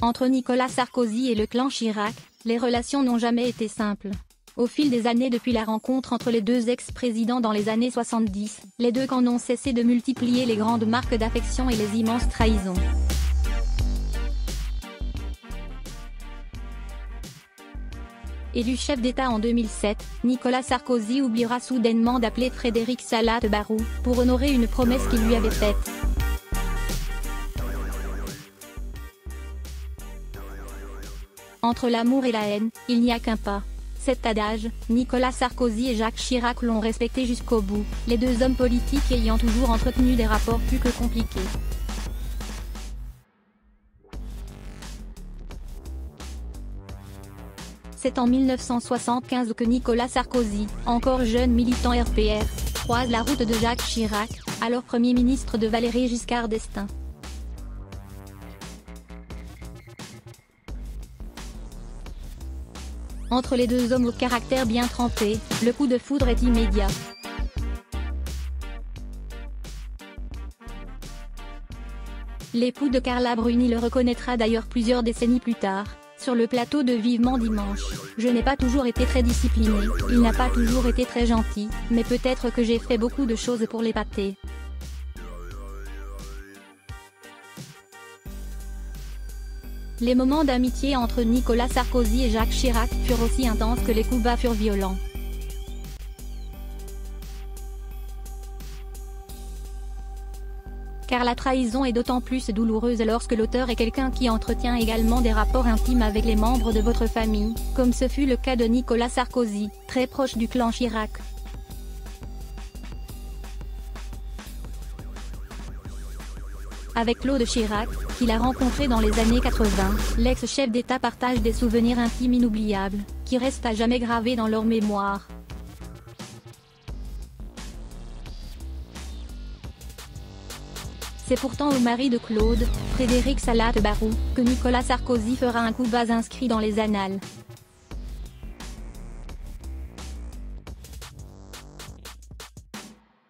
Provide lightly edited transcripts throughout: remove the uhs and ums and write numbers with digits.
Entre Nicolas Sarkozy et le clan Chirac, les relations n'ont jamais été simples. Au fil des années depuis la rencontre entre les deux ex-présidents dans les années 70, les deux camps n'ont cessé de multiplier les grandes marques d'affection et les immenses trahisons. Élu chef d'État en 2007, Nicolas Sarkozy oubliera soudainement d'appeler Frédéric Salat-Barrou, pour honorer une promesse qu'il lui avait faite. Entre l'amour et la haine, il n'y a qu'un pas. Cet adage, Nicolas Sarkozy et Jacques Chirac l'ont respecté jusqu'au bout, les deux hommes politiques ayant toujours entretenu des rapports plus que compliqués. C'est en 1975 que Nicolas Sarkozy, encore jeune militant RPR, croise la route de Jacques Chirac, alors Premier ministre de Valéry Giscard d'Estaing. Entre les deux hommes au caractère bien trempé, le coup de foudre est immédiat. L'époux de Carla Bruni le reconnaîtra d'ailleurs plusieurs décennies plus tard, sur le plateau de Vivement Dimanche. Je n'ai pas toujours été très discipliné, il n'a pas toujours été très gentil, mais peut-être que j'ai fait beaucoup de choses pour l'épater. Les moments d'amitié entre Nicolas Sarkozy et Jacques Chirac furent aussi intenses que les coups bas furent violents. Car la trahison est d'autant plus douloureuse lorsque l'auteur est quelqu'un qui entretient également des rapports intimes avec les membres de votre famille, comme ce fut le cas de Nicolas Sarkozy, très proche du clan Chirac. Avec Claude Chirac, qu'il a rencontré dans les années 80, l'ex-chef d'État partage des souvenirs intimes inoubliables, qui restent à jamais gravés dans leur mémoire. C'est pourtant au mari de Claude, Frédéric Salat-Barrou, que Nicolas Sarkozy fera un coup bas inscrit dans les annales.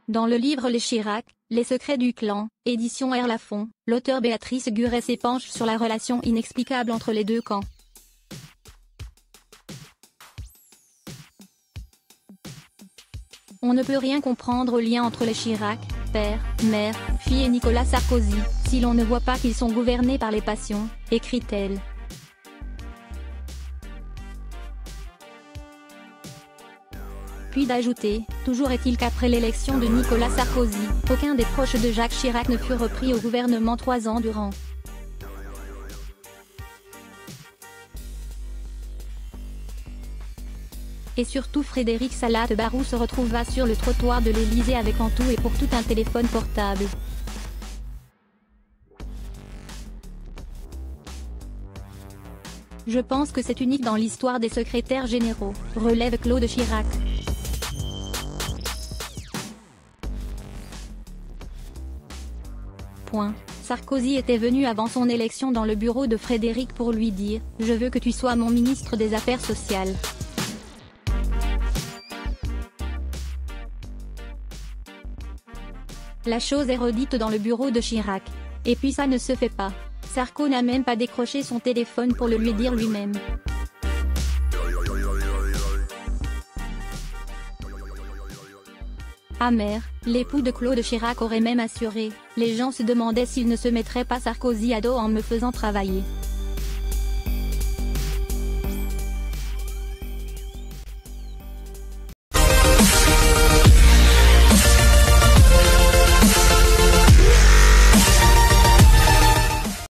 Dans le livre Les Chirac, les secrets du clan, édition R. Lafon, l'auteur Béatrice Guret s'épanche sur la relation inexplicable entre les deux camps. On ne peut rien comprendre au lien entre les Chirac, père, mère, fille et Nicolas Sarkozy, si l'on ne voit pas qu'ils sont gouvernés par les passions, écrit-elle. Puis d'ajouter, toujours est-il qu'après l'élection de Nicolas Sarkozy, aucun des proches de Jacques Chirac ne fut repris au gouvernement 3 ans durant. Et surtout Frédéric Salat-Barrou se retrouva sur le trottoir de l'Élysée avec en tout et pour tout un téléphone portable. Je pense que c'est unique dans l'histoire des secrétaires généraux, relève Claude Chirac. Sarkozy était venu avant son élection dans le bureau de Frédéric pour lui dire « Je veux que tu sois mon ministre des Affaires sociales ». La chose est redite dans le bureau de Chirac. Et puis ça ne se fait pas. Sarko n'a même pas décroché son téléphone pour le lui dire lui-même. Amer, l'époux de Claude Chirac aurait même assuré, les gens se demandaient s'il ne se mettrait pas Sarkozy à dos en me faisant travailler.